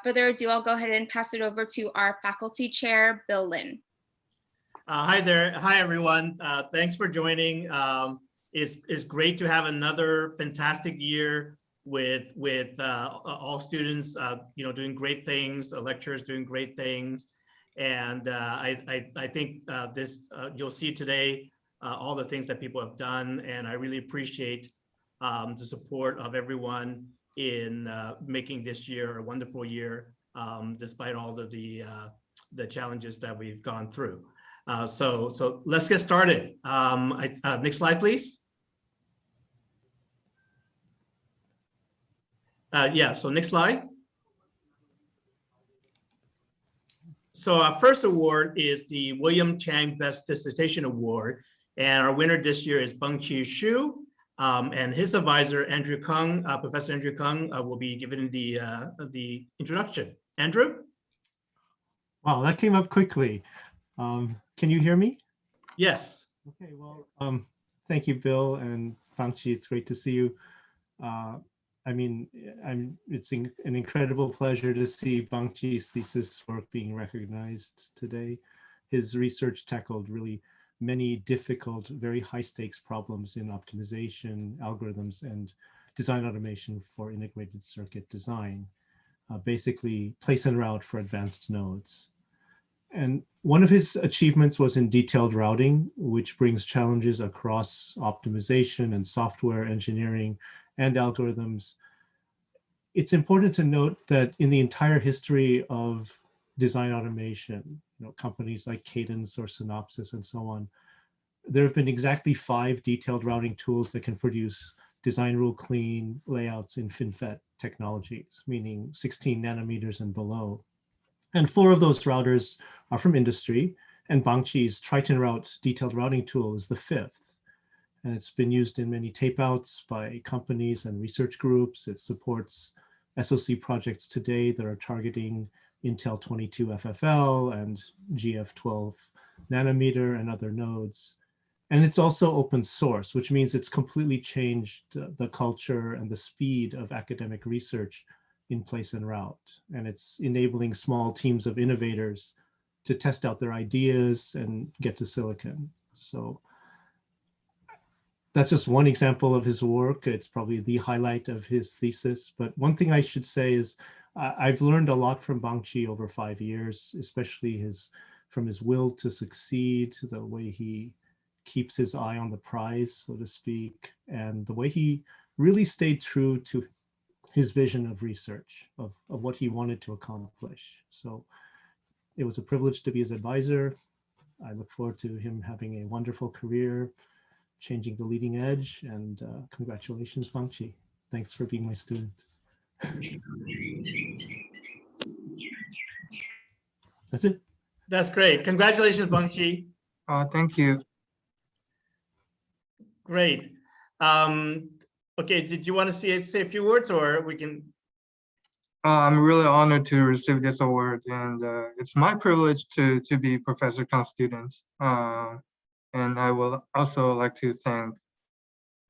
further ado, I'll go ahead and pass it over to our faculty chair, Bill Lin. Hi there. Hi, everyone. Thanks for joining. It's great to have another fantastic year with all students, doing great things, lecturers doing great things. And I think you'll see today all the things that people have done. And I really appreciate the support of everyone in making this year a wonderful year, despite all of the challenges that we've gone through. So let's get started. Next slide, please. So next slide. So our first award is the William Chang Best Dissertation Award. And our winner this year is Bangqi Xu. And his advisor, Andrew Kung, Professor Andrew Kung, will be giving the introduction. Andrew? Wow, that came up quickly. Can you hear me? Yes. Okay, well, thank you, Bill and Bangqi. It's great to see you. It's an incredible pleasure to see Bangqi's thesis work being recognized today. His research tackled really many difficult, very high stakes problems in optimization, algorithms, and design automation for integrated circuit design, basically place and route for advanced nodes. And one of his achievements was in detailed routing, which brings challenges across optimization and software engineering and algorithms. It's important to note that in the entire history of design automation, companies like Cadence or Synopsys and so on, there have been exactly 5 detailed routing tools that can produce design rule clean layouts in FinFET technologies, meaning 16 nanometers and below. And 4 of those routers are from industry, and Bangqi's Triton Route detailed routing tool is the 5th. And it's been used in many tapeouts by companies and research groups. It supports SoC projects today that are targeting Intel 22 FFL and GF 12 nanometer and other nodes. And it's also open source, which means it's completely changed the culture and the speed of academic research in place and route. And it's enabling small teams of innovators to test out their ideas and get to silicon. So that's just one example of his work. It's probably the highlight of his thesis. But one thing I should say is I've learned a lot from Bangqi over 5 years, especially from his will to succeed, the way he keeps his eye on the prize, so to speak, and the way he really stayed true to his vision of research, of what he wanted to accomplish. So it was a privilege to be his advisor. I look forward to him having a wonderful career, changing the leading edge, and congratulations, Bangqi. Thanks for being my student. That's it. That's great. Congratulations, Bangqi. Thank you. Great. Okay, did you want to say a few words, or we can? I'm really honored to receive this award, and it's my privilege to be Professor Kang's student. And I will also like to thank,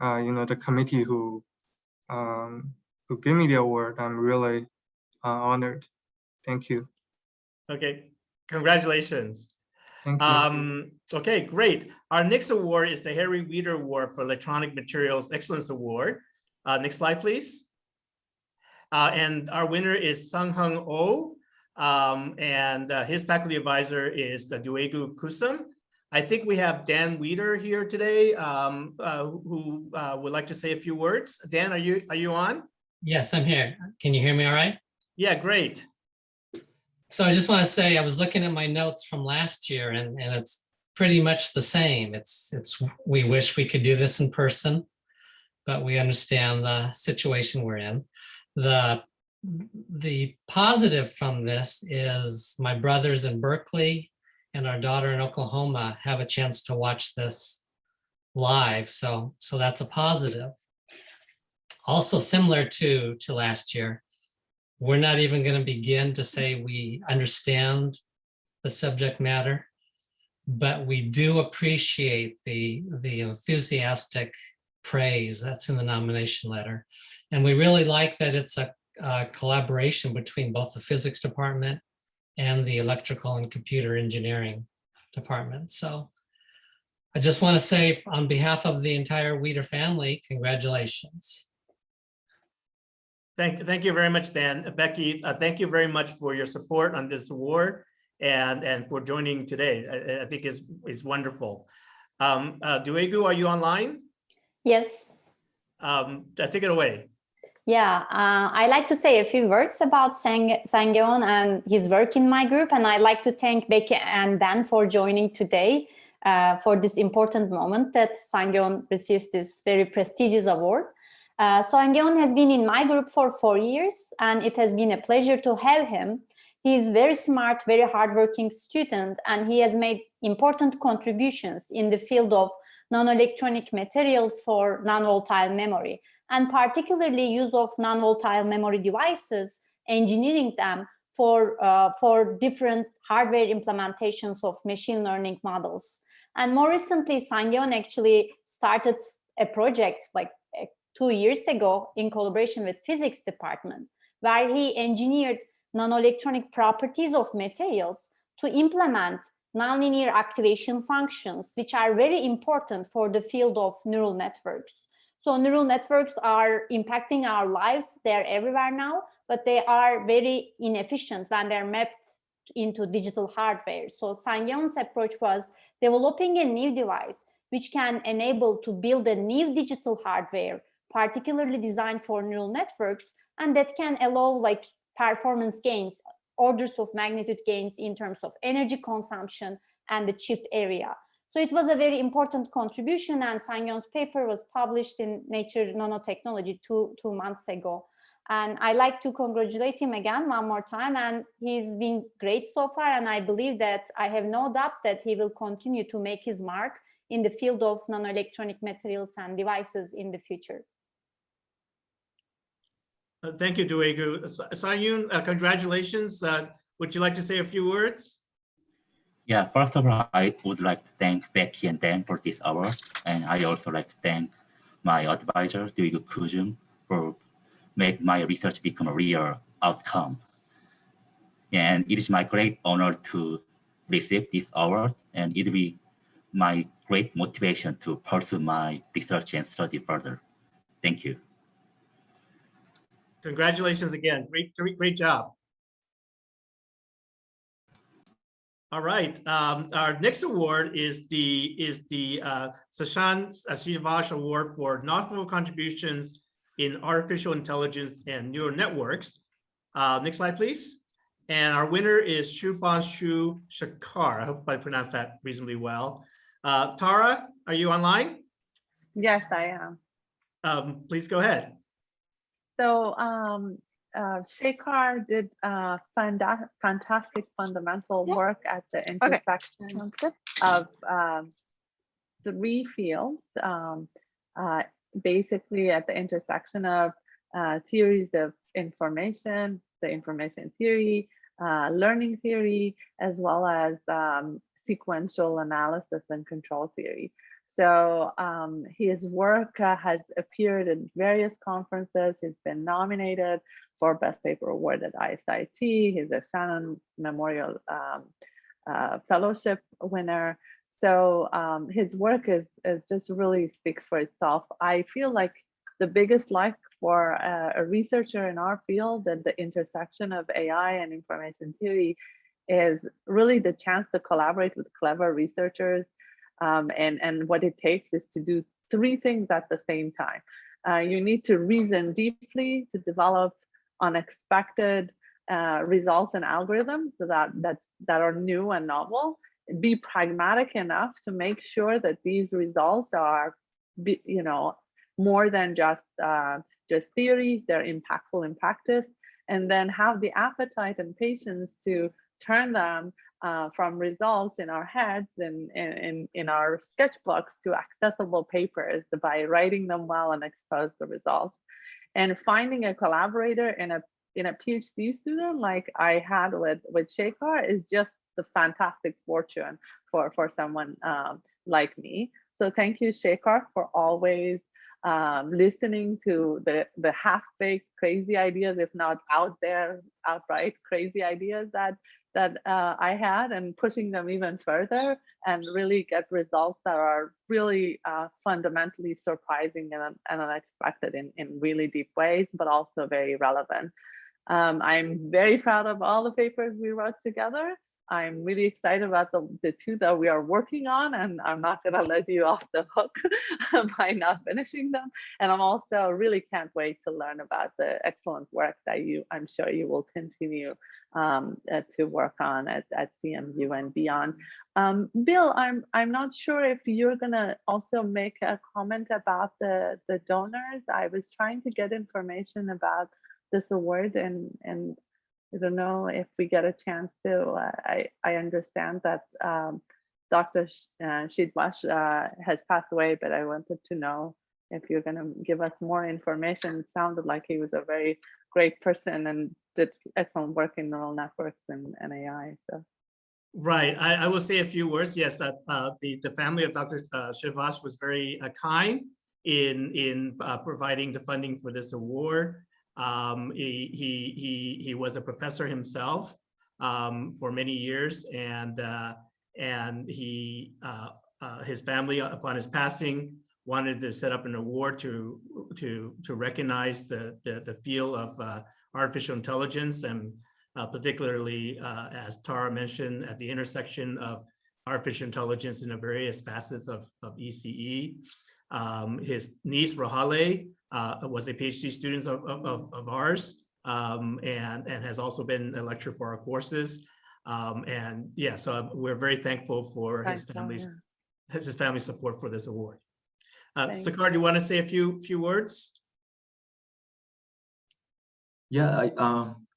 the committee who gave me the award. I'm really honored. Thank you. Okay, congratulations. Thank you. Okay, great. Our next award is the Harry WIEDER Award for Electronic Materials Excellence Award. Next slide, please. And our winner is Sung-Hung Oh, and his faculty advisor is the Duegu Kusum. I think we have Dan WIEDER here today, who would like to say a few words. Dan, are you on? Yes, I'm here. Can you hear me all right? Yeah, great. So I just want to say I was looking at my notes from last year, and it's pretty much the same. We wish we could do this in person, but we understand the situation we're in. The positive from this is my brothers in Berkeley and our daughter in Oklahoma have a chance to watch this live. So that's a positive. Also similar to last year, we're not even going to begin to say we understand the subject matter, but we do appreciate the enthusiastic praise that's in the nomination letter. And we really like that it's a collaboration between both the physics department and the electrical and computer engineering department. So I just want to say on behalf of the entire WIEDER family, congratulations. Thank you very much, Dan. Becky, thank you very much for your support on this award and for joining today. I think it's wonderful. Duegu, are you online? Yes. Take it away. Yeah, I like to say a few words about Sang-yeon and his work in my group, and I'd like to thank Becky and Dan for joining today for this important moment that Sang-yeon receives this very prestigious award. Sang-yeon has been in my group for 4 years, and it has been a pleasure to have him. He's very smart, very hardworking student, and he has made important contributions in the field of non-electronic materials for non-volatile memory, and particularly use of non-volatile memory devices, engineering them for different hardware implementations of machine learning models. And more recently, Sang-yeon actually started a project like 2 years ago in collaboration with physics department, where he engineered non-electronic properties of materials to implement nonlinear activation functions, which are very important for the field of neural networks. So neural networks are impacting our lives. They're everywhere now, but they are very inefficient when they're mapped into digital hardware. So Sang-yeon's approach was developing a new device which can enable to build a new digital hardware, particularly designed for neural networks, and that can allow like performance gains, orders of magnitude gains in terms of energy consumption and the chip area. So it was a very important contribution, and Sang-yeon's paper was published in Nature Nanotechnology two months ago. And I like to congratulate him again one more time, and he's been great so far, and I believe that I have no doubt that he will continue to make his mark in the field of nanoelectronic materials and devices in the future. Thank you, Duegu. Sang-yeon, congratulations. Would you like to say a few words? Yeah, first of all, I would like to thank Becky and Dan for this award. And I also like to thank my advisor, Duegu Kujum, for making my research become a real outcome. And it is my great honor to receive this award, and it will be my great motivation to pursue my research and study further. Thank you. Congratulations again. Great job. All right. Our next award is the Sachan Ashivash Award for Novel Contributions in Artificial Intelligence and Neural Networks. Next slide, please. And our winner is Shubhanshu Shakar. I hope I pronounced that reasonably well. Tara, are you online? Yes, I am. Please go ahead. So Shekhar did fantastic fundamental work at the intersection of 3 fields, basically at the intersection of theories of information, the information theory, learning theory, as well as sequential analysis and control theory. So his work has appeared in various conferences. He's been nominated for Best Paper Award at ISIT. He's a Shannon Memorial Fellowship winner. So his work is just really speaks for itself. I feel like the biggest life for a researcher in our field at the intersection of AI and information theory is really the chance to collaborate with clever researchers. And what it takes is to do 3 things at the same time. You need to reason deeply to develop unexpected results and algorithms that are new and novel. Be pragmatic enough to make sure that these results are, more than just theory. They're impactful in practice, and then have the appetite and patience to turn them from results in our heads and in our sketchbooks to accessible papers by writing them well and expose the results. And finding a collaborator in a PhD student like I had with Shekhar is just the fantastic fortune for someone like me. So thank you, Shekhar, for always listening to the half-baked crazy ideas, if not outright crazy ideas that I had, and pushing them even further and really get results that are really fundamentally surprising and unexpected in really deep ways, but also very relevant. I'm very proud of all the papers we wrote together. I'm really excited about the two that we are working on, and I'm not going to let you off the hook by not finishing them. And I'm also really can't wait to learn about the excellent work that I'm sure you will continue to work on at CMU and beyond. Bill, I'm not sure if you're going to also make a comment about the donors. I was trying to get information about this award, and I don't know if we get a chance to. I understand that Dr. Shidwash has passed away, but I wanted to know if you're going to give us more information. It sounded like he was a very great person and did excellent work in neural networks and AI. So. Right. I will say a few words. Yes, that the family of Dr. Shidwash was very kind in providing the funding for this award. He was a professor himself for many years, and his family, upon his passing, wanted to set up an award to recognize the field of artificial intelligence, and particularly, as Tara mentioned, at the intersection of artificial intelligence in the various facets of ECE. His niece, Rahale, was a PhD student of ours, and has also been a lecturer for our courses. And yeah, so we're very thankful for his family support for this award. Sakar, do you want to say a few words? Yeah,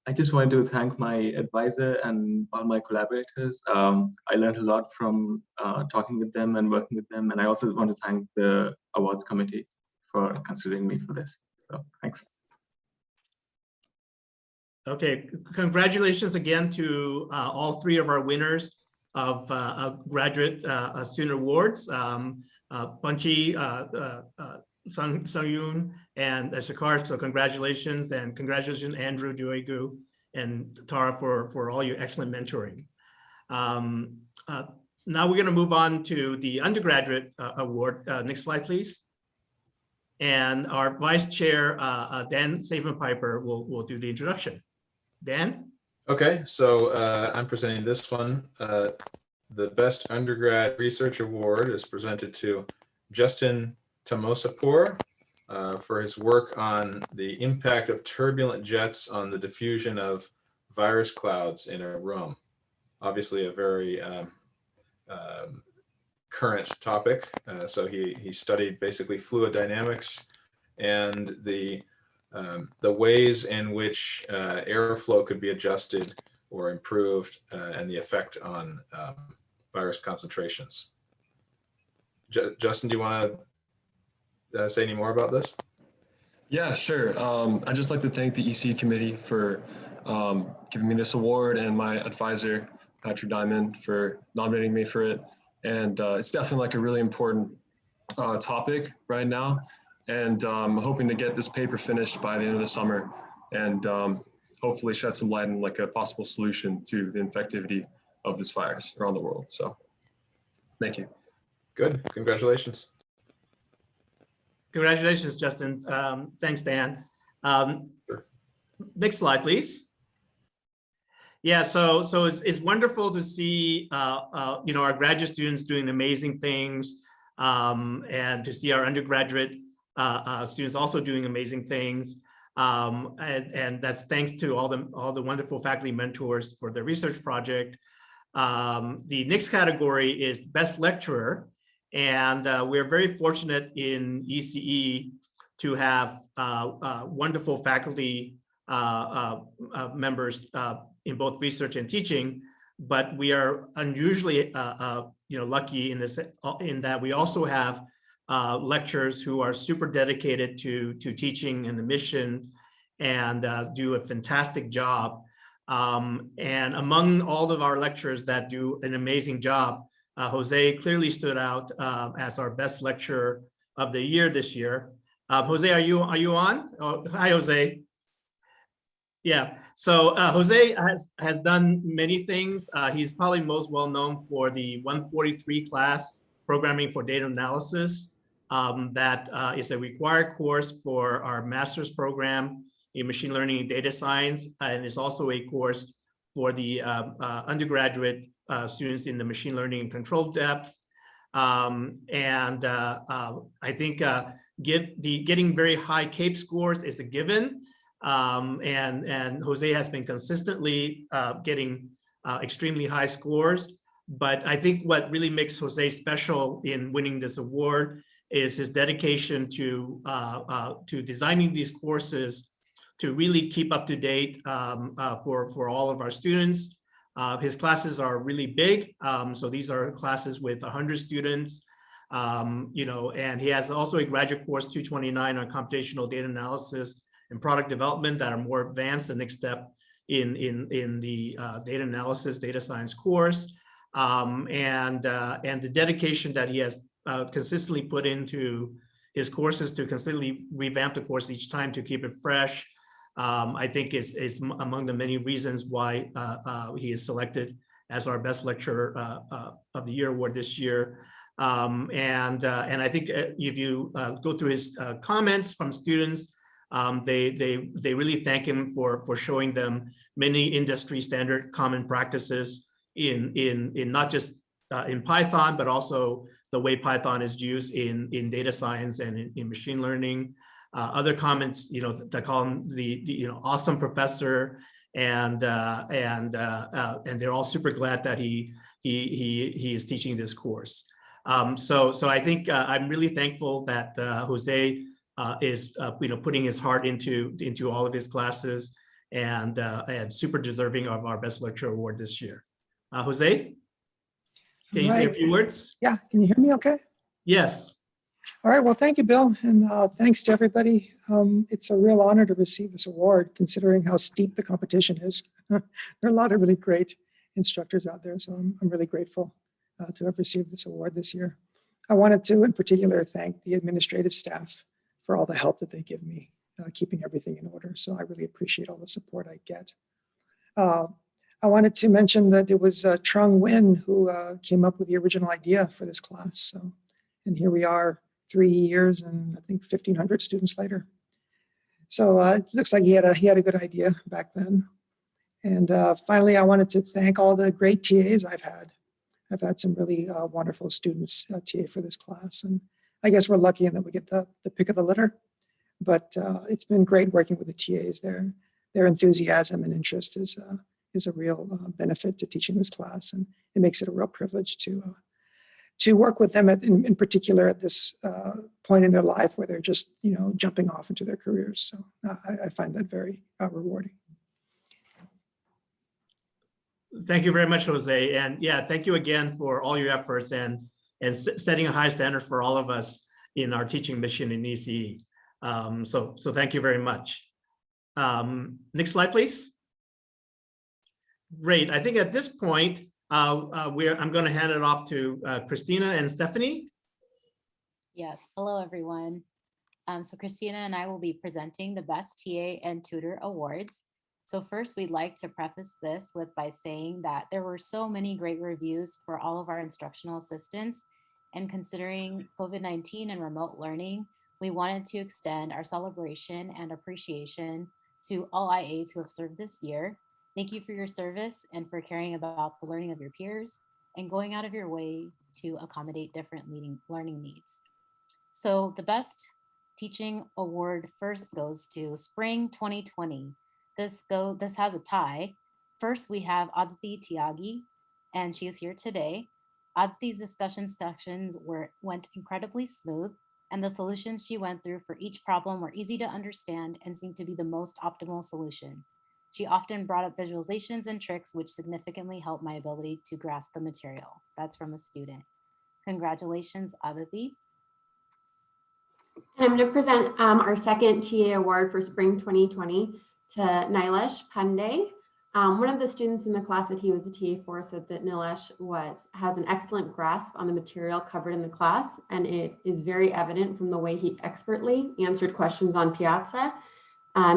I just wanted to thank my advisor and all my collaborators. I learned a lot from talking with them and working with them. And I also want to thank the awards committee for considering me for this. So thanks. Okay, congratulations again to all three of our winners of graduate student awards, Bunchi, Sung-Yoon, and Shakar. So congratulations, and congratulations, Andrew, Duegu, and Tara for all your excellent mentoring. Now we're going to move on to the undergraduate award. Next slide, please. And our vice chair, Dan Savenpiper, will do the introduction. Dan? Okay, so I'm presenting this one. The Best Undergrad Research Award is presented to Justin Tamosapur for his work on the impact of turbulent jets on the diffusion of virus clouds in a room. Obviously a very current topic. So he studied basically fluid dynamics and the ways in which airflow could be adjusted or improved and the effect on virus concentrations. Justin, do you want to say any more about this? Yeah, sure. I'd just like to thank the ECE committee for giving me this award, and my advisor, Patrick Diamond, for nominating me for it. And it's definitely like a really important topic right now. And I'm hoping to get this paper finished by the end of the summer, and hopefully shed some light on like a possible solution to the infectivity of this virus around the world. So thank you. Good, congratulations. Congratulations, Justin. Thanks, Dan. Sure. Next slide, please. Yeah, so it's wonderful to see our graduate students doing amazing things, and to see our undergraduate students also doing amazing things, and that's thanks to all the wonderful faculty mentors for the research project. The next category is Best Lecturer, and we're very fortunate in ECE to have wonderful faculty members in both research and teaching, but we are unusually lucky in that we also have lecturers who are super dedicated to teaching and the mission, and do a fantastic job. And among all of our lecturers that do an amazing job, Jose clearly stood out as our best lecturer of the year this year. Jose, are you on? Oh, hi, Jose. Yeah, so Jose has done many things. He's probably most well known for the 143 class, Programming for Data Analysis. That is a required course for our master's program in machine learning and data science, and is also a course for the undergraduate students in the machine learning and control depth. I think getting very high CAPE scores is a given. And Jose has been consistently getting extremely high scores. But I think what really makes Jose special in winning this award is his dedication to designing these courses to really keep up to date for all of our students. His classes are really big. So these are classes with 100 students, and he has also a graduate course 229 on computational data analysis and product development that are more advanced, the next step in the data analysis, data science course. And the dedication that he has consistently put into his courses to consistently revamp the course each time to keep it fresh, I think is among the many reasons why he is selected as our best lecturer of the year award this year. And I think if you go through his comments from students, they really thank him for showing them many industry standard common practices in not just in Python, but also the way Python is used in data science and in machine learning. Other comments, that call him the awesome professor, and they're all super glad that he is teaching this course. So I think I'm really thankful that Jose is putting his heart into all of his classes, and super deserving of our best lecturer award this year. Jose, can you say a few words? Yeah, can you hear me okay? Yes. All right, well, thank you, Bill, and thanks to everybody. It's a real honor to receive this award, considering how steep the competition is. There are a lot of really great instructors out there, so I'm really grateful to have received this award this year. I wanted to, in particular, thank the administrative staff for all the help that they give me, keeping everything in order. So I really appreciate all the support I get. I wanted to mention that it was Trung Nguyen who came up with the original idea for this class. So, and here we are 3 years and I think 1,500 students later. So it looks like he had a good idea back then. And finally, I wanted to thank all the great TAs I've had. I've had some really wonderful students TA for this class. And I guess we're lucky in that we get the pick of the litter. But it's been great working with the TAs. Their enthusiasm and interest is a real benefit to teaching this class. And it makes it a real privilege to work with them in particular at this point in their life where they're just, jumping off into their careers. So I find that very rewarding. Thank you very much, Jose. And yeah, thank you again for all your efforts and setting a high standard for all of us in our teaching mission in ECE. So thank you very much. Next slide, please. Great. I think at this point, I'm going to hand it off to Christina and Stephanie. Yes. Hello, everyone. So Christina and I will be presenting the Best TA and Tutor Awards. So first, we'd like to preface this by saying that there were so many great reviews for all of our instructional assistants. And considering COVID-19 and remote learning, we wanted to extend our celebration and appreciation to all IAs who have served this year. Thank you for your service and for caring about the learning of your peers and going out of your way to accommodate different learning needs. So the Best Teaching Award first goes to Spring 2020. This has a tie. First, we have Aditi Tyagi, and she is here today. Aditi's discussion sessions went incredibly smooth, and the solutions she went through for each problem were easy to understand and seemed to be the most optimal solution. She often brought up visualizations and tricks which significantly helped my ability to grasp the material. That's from a student. Congratulations, Aditi. I'm going to present our second TA award for Spring 2020 to Nilesh Pandey One of the students in the class that he was a TA for said that Nilesh has an excellent grasp on the material covered in the class, and it is very evident from the way he expertly answered questions on Piazza.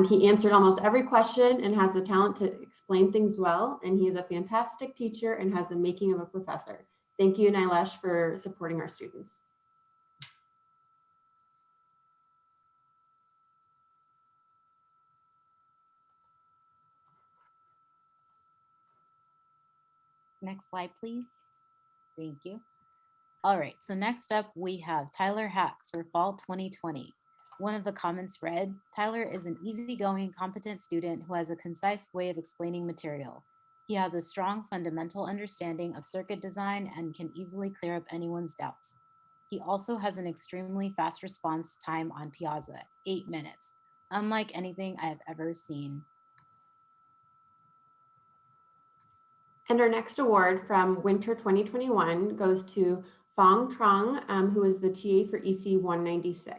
He answered almost every question and has the talent to explain things well, and he is a fantastic teacher and has the making of a professor. Thank you, Nilesh, for supporting our students. Next slide, please. Thank you. All right, so next up we have Tyler Hack for fall 2020. One of the comments read, Tyler is an easygoing, competent student who has a concise way of explaining material. He has a strong fundamental understanding of circuit design and can easily clear up anyone's doubts. He also has an extremely fast response time on Piazza, 8 minutes, unlike anything I have ever seen. And our next award from winter 2021 goes to Fong Trong, who is the TA for ECE 196.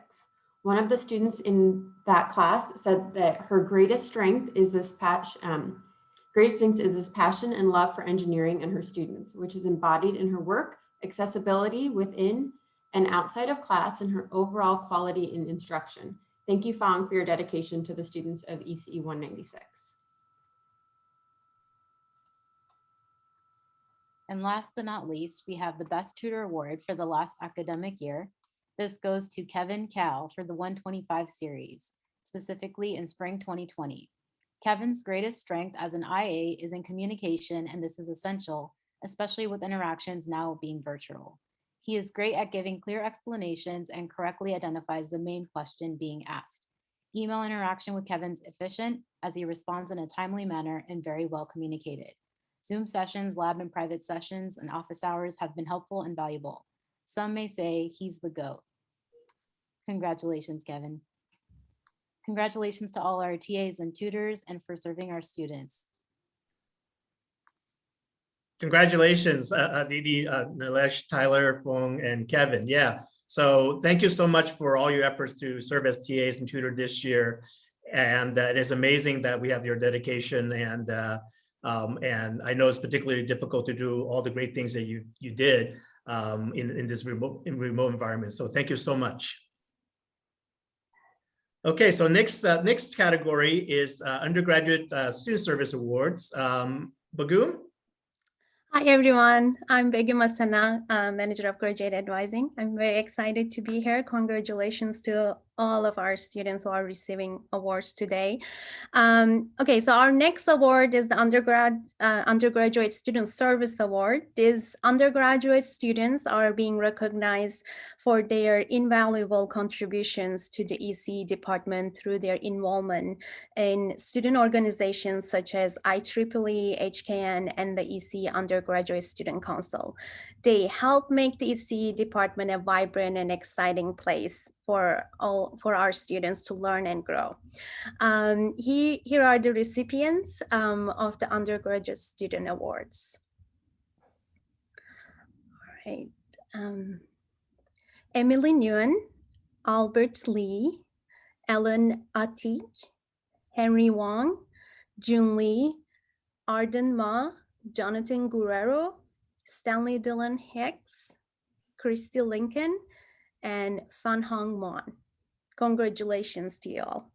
One of the students in that class said that her greatest strength is this passion and love for engineering and her students, which is embodied in her work, accessibility within and outside of class, and her overall quality in instruction. Thank you, Fong, for your dedication to the students of ECE 196. And last but not least, we have the Best Tutor Award for the last academic year. This goes to Kevin Cal for the 125 series, specifically in spring 2020. Kevin's greatest strength as an IA is in communication, and this is essential, especially with interactions now being virtual. He is great at giving clear explanations and correctly identifies the main question being asked. Email interaction with Kevin's efficient, as he responds in a timely manner and very well communicated. Zoom sessions, lab and private sessions, and office hours have been helpful and valuable. Some may say he's the GOAT. Congratulations, Kevin. Congratulations to all our TAs and tutors and for serving our students. Congratulations, Aditi, Nilesh, Tyler, Fong, and Kevin. Yeah, so thank you so much for all your efforts to serve as TAs and tutor this year. And it is amazing that we have your dedication, and I know it's particularly difficult to do all the great things that you did in this remote environment. So thank you so much. Okay, so next category is undergraduate student service awards. Bagum? Hi everyone, I'm Begum Asana, Manager of Graduate Advising. I'm very excited to be here. Congratulations to all of our students who are receiving awards today. Okay, so our next award is the Undergraduate Student Service Award. These undergraduate students are being recognized for their invaluable contributions to the ECE department through their involvement in student organizations such as IEEE, HKN, and the ECE Undergraduate Student Council. They help make the ECE department a vibrant and exciting place for our students to learn and grow. Here are the recipients of the Undergraduate Student Awards. All right. Emily Nguyen, Albert Lee, Ellen Atik, Henry Wong, Jun Lee, Arden Ma, Jonathan Guerrero, Stanley Dillon Hicks, Christy Lincoln, and Fan Hong Mon. Congratulations to you all.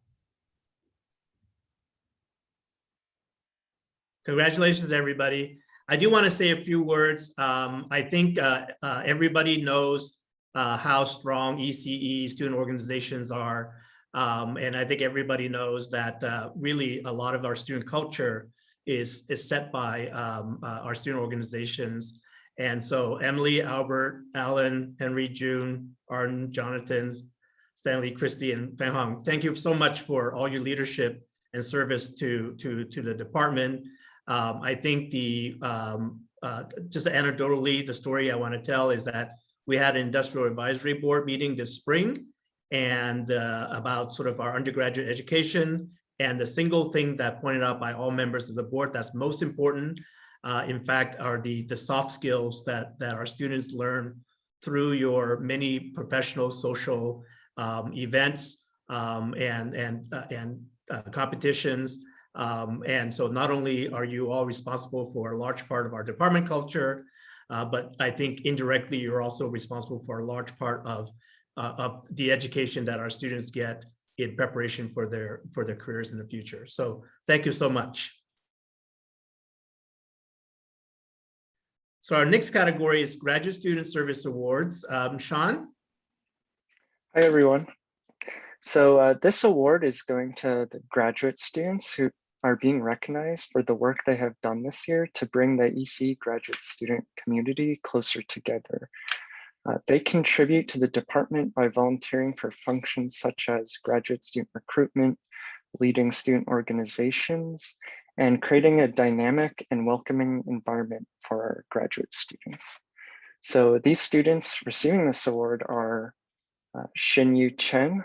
Congratulations, everybody. I do want to say a few words. I think everybody knows how strong ECE student organizations are. And I think everybody knows that really a lot of our student culture is set by our student organizations. And so Emily, Albert, Alan, Henry, June, Arden, Jonathan, Stanley, Christy, and Fan Hong, thank you so much for all your leadership and service to the department. I think just anecdotally, the story I want to tell is that we had an industrial advisory board meeting this spring and about sort of our undergraduate education. And the single thing that pointed out by all members of the board that's most important, in fact, are the soft skills that our students learn through your many professional social events and competitions. And so not only are you all responsible for a large part of our department culture, but I think indirectly you're also responsible for a large part of the education that our students get in preparation for their careers in the future. So thank you so much. So our next category is Graduate Student Service Awards. Sean? Hi, everyone. So this award is going to the graduate students who are being recognized for the work they have done this year to bring the ECE graduate student community closer together. They contribute to the department by volunteering for functions such as graduate student recruitment, leading student organizations, and creating a dynamic and welcoming environment for our graduate students. So these students receiving this award are Shinyu Chen,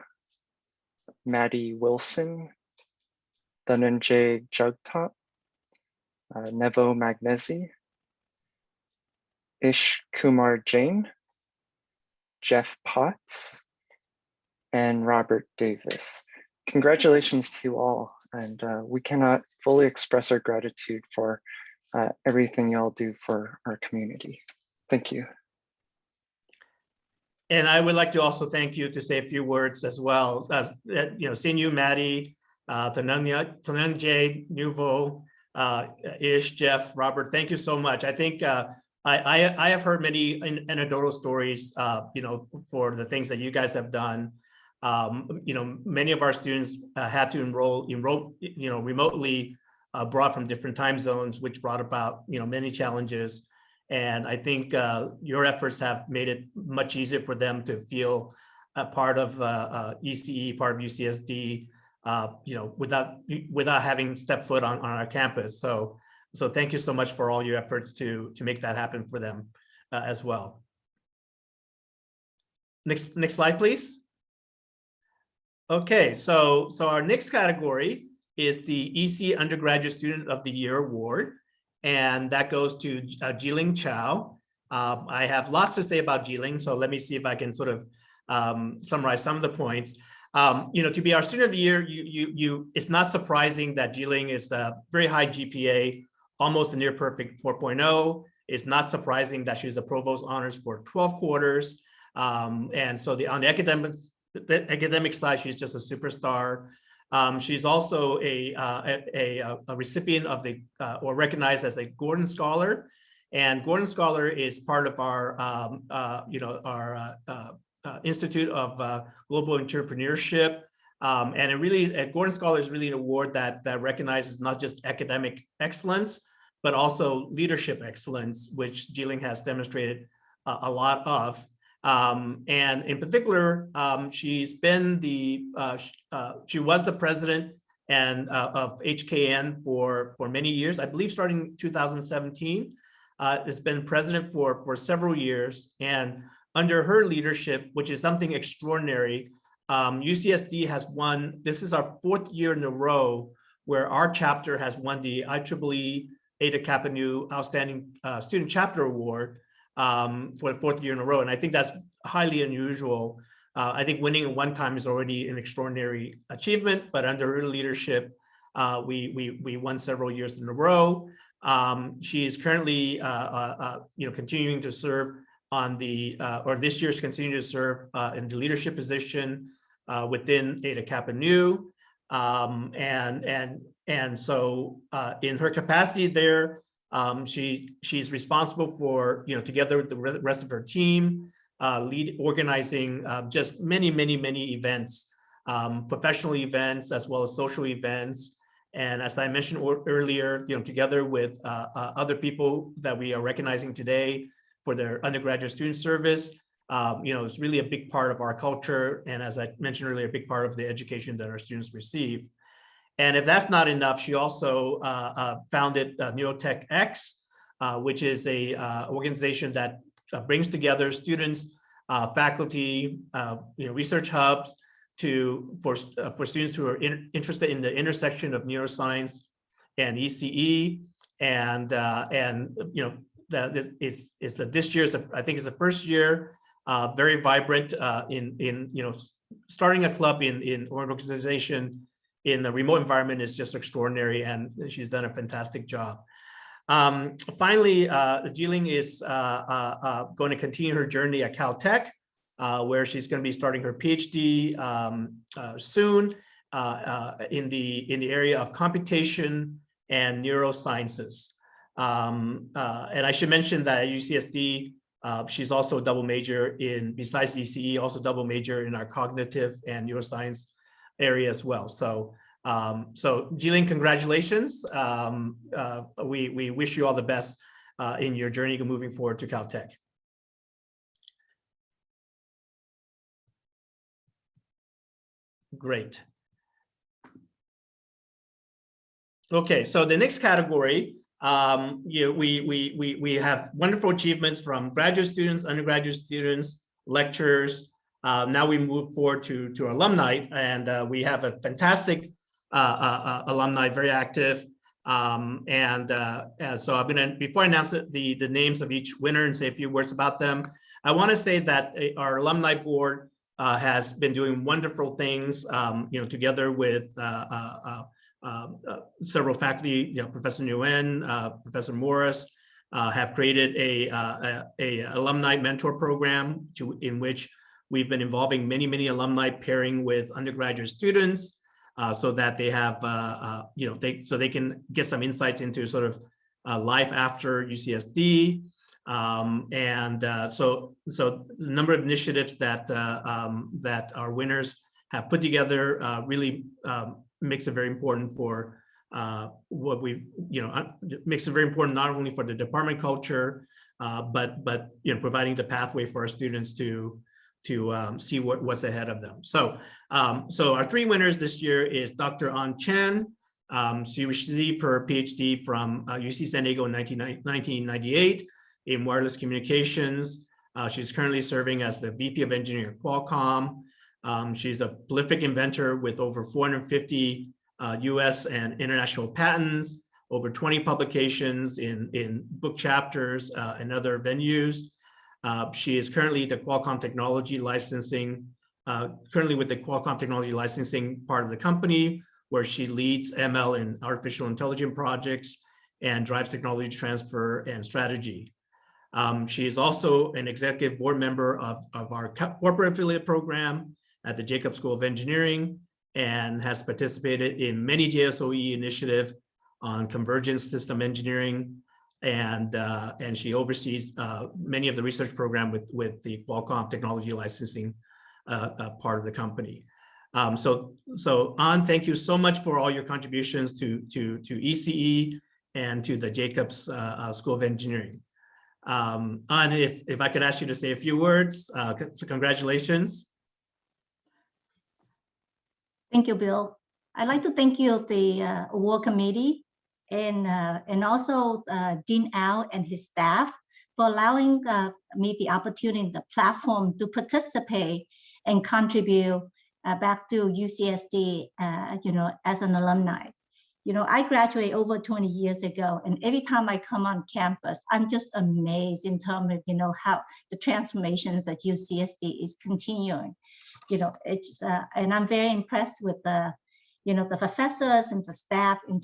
Maddie Wilson, Dhananjay Jugtop, Nevo Magnesi, Ish Kumar Jain, Jeff Potts, and Robert Davis. Congratulations to you all, and we cannot fully express our gratitude for everything y'all do for our community. Thank you. And I would like to also thank you to say a few words as well. Seeing you, Maddie, Dhananjay, Nuvo, Ish, Jeff, Robert, thank you so much. I think I have heard many anecdotal stories, for the things that you guys have done. Many of our students had to enroll, remotely, brought from different time zones, which brought about, many challenges. And I think your efforts have made it much easier for them to feel a part of ECE, part of UCSD, without having stepped foot on our campus. So thank you so much for all your efforts to make that happen for them as well. Next slide, please. Okay, so our next category is the ECE Undergraduate Student of the Year Award. And that goes to Jiling Chow. I have lots to say about Jiling, so let me see if I can sort of summarize some of the points. To be our Student of the Year, it's not surprising that Jiling is a very high GPA, almost a near perfect 4.0. It's not surprising that she's a Provost Honors for 12 quarters. And so on the academic side, she's just a superstar. She's also a recipient of or recognized as a Gordon Scholar, and Gordon Scholar is part of our Institute of Global Entrepreneurship, and Gordon Scholar is really an award that recognizes not just academic excellence, but also leadership excellence, which Jiling has demonstrated a lot of. And in particular, she was the president of HKN for many years, I believe starting 2017. Has been president for several years, and under her leadership, which is something extraordinary, UCSD has won. This is our 4th year in a row where our chapter has won the IEEE Eta Kappa Nu Outstanding Student Chapter Award. For the 4th year in a row. And I think that's highly unusual. I think winning one time is already an extraordinary achievement, but under her leadership, we won several years in a row. She is currently, continuing to serve on or this year's continuing to serve in the leadership position within Eta Kappa Nu. And so in her capacity there, she's responsible for, together with the rest of her team, organizing just many events, professional events, as well as social events. And as I mentioned earlier, together with other people that we are recognizing today for their undergraduate student service, it's really a big part of our culture. And as I mentioned earlier, a big part of the education that our students receive. And if that's not enough, she also founded Neurotech X, which is a organization that brings together students, faculty, research hubs for students who are interested in the intersection of neuroscience and ECE. And this year's, I think, is the first year, very vibrant in starting a club or an organization in the remote environment is just extraordinary, and she's done a fantastic job. Finally, Jiling is going to continue her journey at Caltech, where she's going to be starting her PhD soon in the area of computation and neurosciences. And I should mention that at UCSD, she's also a double major in, besides ECE, also double major in our cognitive and neuroscience area as well. So, so Jiling, congratulations. We wish you all the best in your journey moving forward to Caltech. Great. Okay, so the next category, we have wonderful achievements from graduate students, undergraduate students, lecturers. Now we move forward to alumni, and we have a fantastic alumni, very active. So I'm gonna, before I announce the names of each winner and say a few words about them, I want to say that our alumni board has been doing wonderful things, together with several faculty, Professor Nguyen, Professor Morris, have created a alumni mentor program in which we've been involving many alumni pairing with undergraduate students, so that they have, so they can get some insights into sort of life after UCSD. So the number of initiatives that that our winners have put together really makes it very important for what we've, makes it very important not only for the department culture, but providing the pathway for our students to see what's ahead of them. So so our three winners this year is Dr. An Chen. She received her PhD from UC San Diego in 1998 in wireless communications. She's currently serving as the VP of Engineering at Qualcomm. She's a prolific inventor with over 450 US and international patents, over 20 publications in book chapters and other venues. She is currently the Qualcomm Technology Licensing, currently with the Qualcomm Technology Licensing part of the company, where she leads ML and artificial intelligence projects and drives technology transfer and strategy. She is also an executive board member of our corporate affiliate program at the Jacobs School of Engineering, and has participated in many JSOE initiatives on convergence system engineering, and she oversees many of the research program with the Qualcomm Technology Licensing part of the company. So An, thank you so much for all your contributions to ECE and to the Jacobs School of Engineering. An, if I could ask you to say a few words, so congratulations. Thank you, Bill. I'd like to thank you, the award committee, and also Dean Al and his staff for allowing me the opportunity, the platform to participate and contribute back to UCSD, as an alumni. I graduated over 20 years ago, and every time I come on campus, I'm just amazed in terms of, how the transformations that UCSD is continuing. It's and I'm very impressed with the professors and the staff and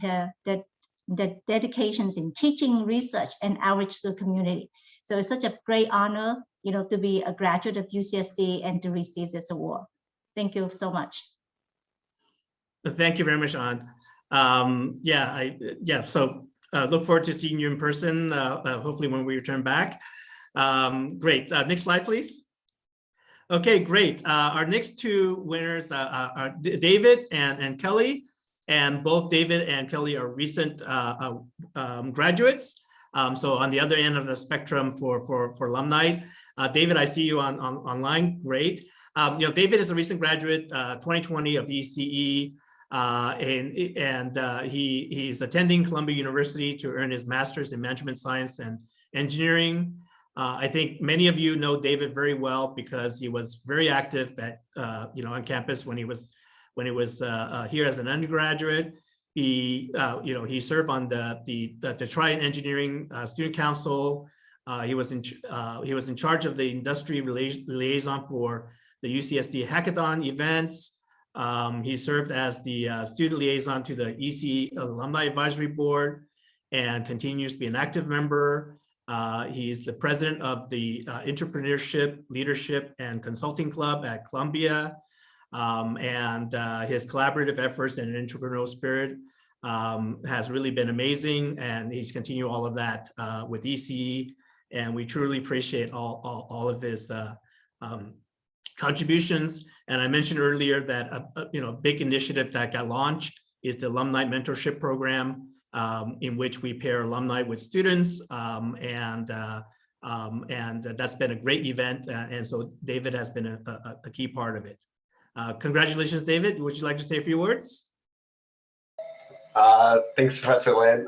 the dedications in teaching, research, and outreach to the community. So it's such a great honor, to be a graduate of UCSD and to receive this award. Thank you so much. Thank you very much, An. So look forward to seeing you in person, hopefully when we return back. Great. Next slide, please. Okay, great. Our next two winners are David and Kelly, and both David and Kelly are recent graduates. So on the other end of the spectrum for alumni. David, I see you online. Great. David is a recent graduate, 2020 of ECE, and he's attending Columbia University to earn his master's in management science and engineering. I think many of you know David very well because he was very active at on campus when he was here as an undergraduate. He served on the Detroit Engineering Student Council. He was in charge of the industry liaison for the UCSD hackathon events. He served as the student liaison to the ECE Alumni Advisory Board and continues to be an active member. He's the president of the Entrepreneurship, Leadership, and Consulting Club at Columbia. His collaborative efforts and entrepreneurial spirit has really been amazing, and he's continued all of that with ECE, and we truly appreciate all of his contributions. And I mentioned earlier that a big initiative that got launched is the Alumni Mentorship Program, in which we pair alumni with students, and that's been a great event, and so David has been a key part of it. Congratulations, David. Would you like to say a few words? Thanks, Professor Lin.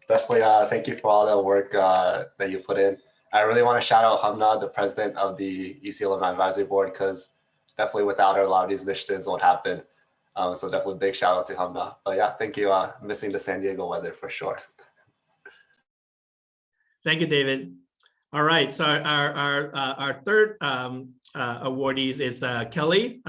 Definitely thank you for all the work that you put in. I really want to shout out Hamna, the president of the ECE Alumni Advisory Board, because definitely without her, a lot of these initiatives won't happen. So definitely big shout out to Hamna. But yeah, thank you. Missing the San Diego weather for sure. Thank you, David. All right, so our third awardees is Kelly.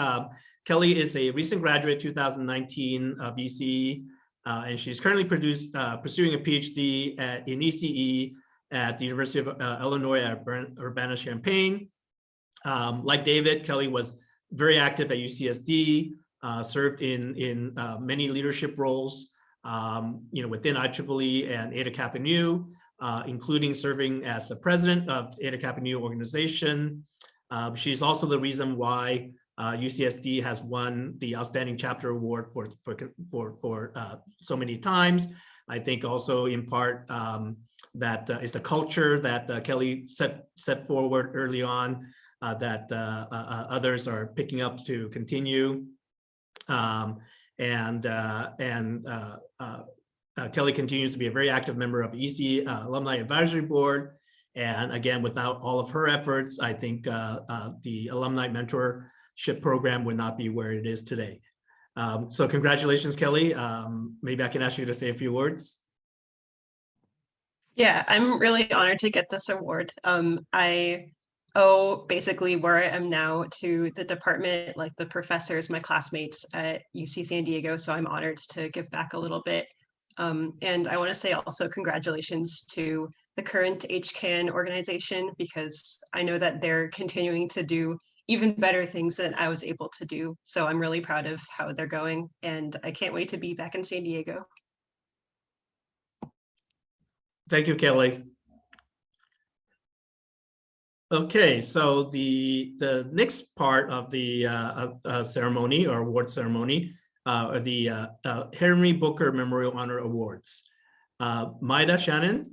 Kelly is a recent graduate 2019 of ECE, and she's currently pursuing a PhD in ECE at the University of Illinois at Urbana-Champaign. Like David, Kelly was very active at UCSD, served in many leadership roles, within IEEE and Eta Kappa Nu, including serving as the president of Eta Kappa Nu organization. She's also the reason why UCSD has won the Outstanding Chapter Award for so many times. I think also in part that is the culture that Kelly set forward early on that others are picking up to continue. Kelly continues to be a very active member of ECE Alumni Advisory Board. And again, without all of her efforts, I think the Alumni Mentorship Program would not be where it is today. So congratulations, Kelly. Maybe I can ask you to say a few words. Yeah, I'm really honored to get this award. I owe basically where I am now to the department, like the professors, my classmates at UC San Diego. So I'm honored to give back a little bit. And I want to say also congratulations to the current HCAN organization, because I know that they're continuing to do even better things than I was able to do. So I'm really proud of how they're going, and I can't wait to be back in San Diego. Thank you, Kelly. Okay, so the next part of the ceremony or award ceremony are the Henry Booker Memorial Honor Awards. Maida, Shannon.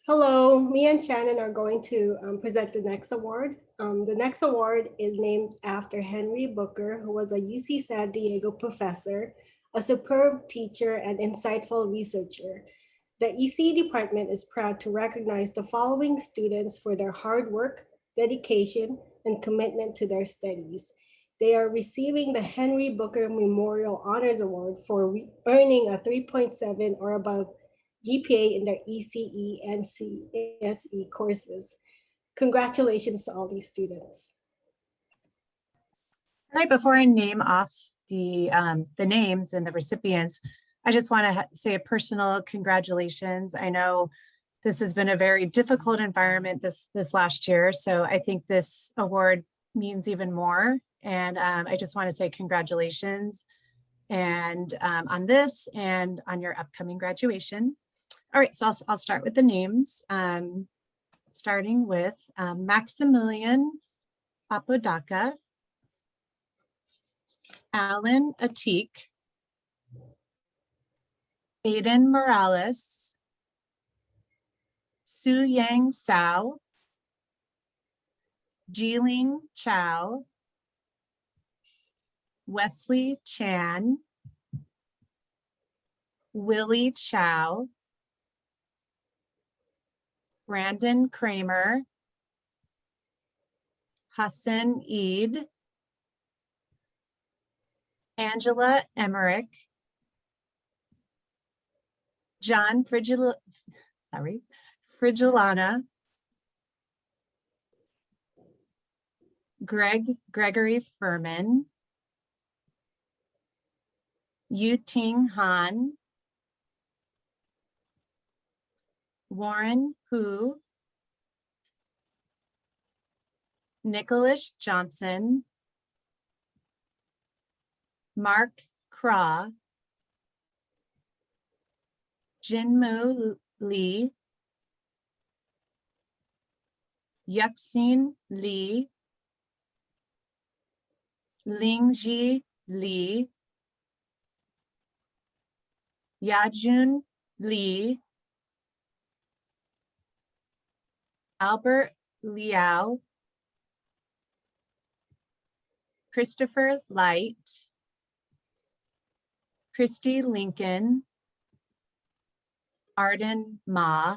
Hello, me and Shannon are going to present the next award. The next award is named after Henry Booker, who was a UC San Diego professor, a superb teacher, and insightful researcher. The ECE department is proud to recognize the following students for their hard work, dedication, and commitment to their studies. They are receiving the Henry Booker Memorial Honors Award for earning a 3.7 or above GPA in their ECE and CSE courses. Congratulations to all these students. Right before I name off the names and the recipients, I just want to say a personal congratulations. I know this has been a very difficult environment this last year, so I think this award means even more. And I just want to say congratulations and on this and on your upcoming graduation. All right, so I'll start with the names, starting with Maximilian Apodaca, Alan Atik, Aiden Morales, Su Yang Sao, Jiling Chow, Wesley Chan, Willie Chow, Brandon Kramer, Hassan Eid, Angela Emmerich, John Frigilana, Gregory Furman, Yu-Ting Han, Warren Hu, Nicholas Johnson, Mark Craw, Jinmu Lee, Yuxin Lee, Lingji Li, Yajun Li, Albert Liao, Christopher Light, Christy Lincoln, Arden Ma,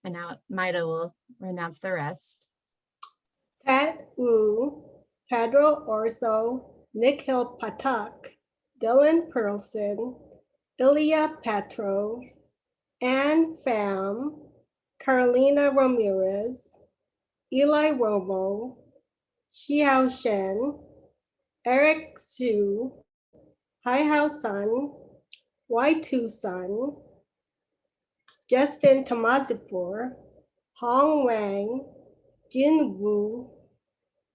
and now Maida will announce the rest. Ted Wu, Pedro Orso, Nikhil Patak, Dylan Perlson, Ilya Petrov, Anne Pham, Carolina Ramirez, Eli Romo, Xiao Shen, Eric Xu, Haihao Sun, Y2 Sun, Justin Tamazipur, Hong Wang, Jin Wu,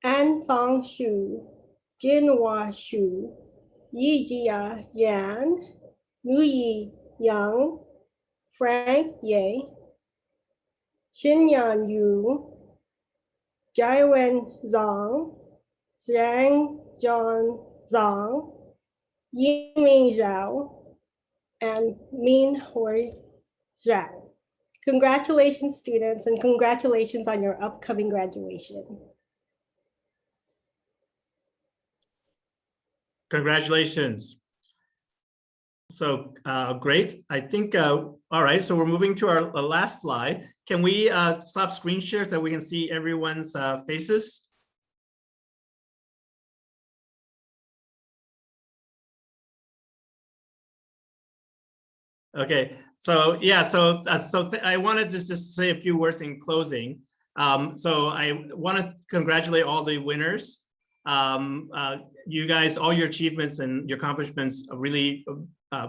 An Fang Shu, Jinhua Shu, Yijia Yan, Nuyi Yang, Frank Ye, Xinyan Yu, Jaiwen Zhang, Zhang John Zhang, Yiming Zhao, and Min Hui Zhao. Congratulations, students, and congratulations on your upcoming graduation. Congratulations. So great. I think, all right, so we're moving to our last slide. Can we stop screen share so we can see everyone's faces? Okay, so yeah, so I wanted to just say a few words in closing. So I want to congratulate all the winners. You guys, all your achievements and your accomplishments really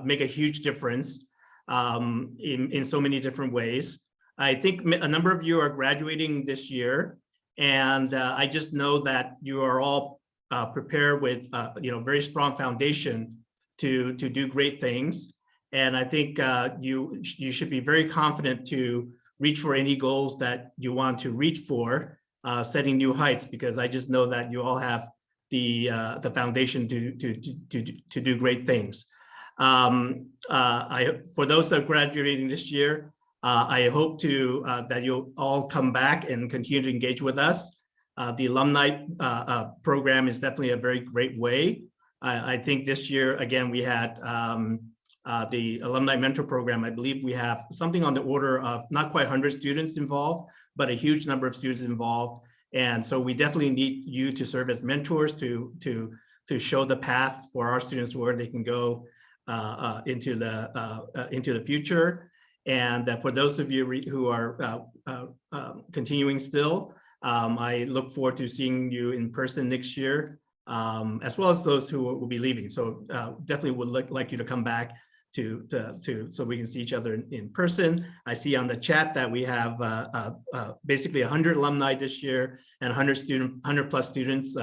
make a huge difference in so many different ways. I think a number of you are graduating this year, and I just know that you are all prepared with very strong foundation to do great things. And I think you should be very confident to reach for any goals that you want to reach for, setting new heights, because I just know that you all have the foundation to do great things. For those that are graduating this year, I hope that you'll all come back and continue to engage with us. The alumni program is definitely a very great way. I think this year, again, we had the alumni mentor program. I believe we have something on the order of not quite 100 students involved, but a huge number of students involved. And so we definitely need you to serve as mentors to show the path for our students where they can go into the future. And for those of you who are continuing still, I look forward to seeing you in person next year, as well as those who will be leaving. So definitely would like you to come back so we can see each other in person. I see on the chat that we have basically 100 alumni this year and 100 plus students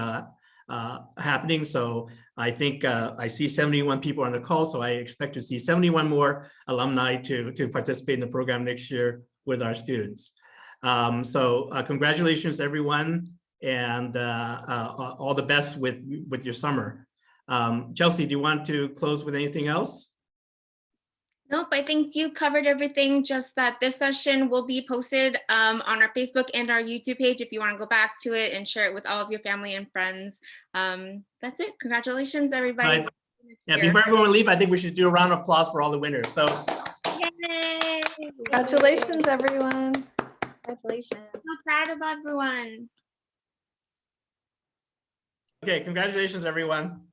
happening. So I think I see 71 people on the call, so I expect to see 71 more alumni to participate in the program next year with our students. So congratulations, everyone, and all the best with your summer. Chelsea, do you want to close with anything else? Nope, I think you covered everything, just that this session will be posted on our Facebook and our YouTube page if you want to go back to it and share it with all of your family and friends. That's it. Congratulations, everybody. Right. Yeah, before everyone leave, I think we should do a round of applause for all the winners. So, yay! Congratulations, everyone. Congratulations. So proud of everyone. Okay, congratulations, everyone.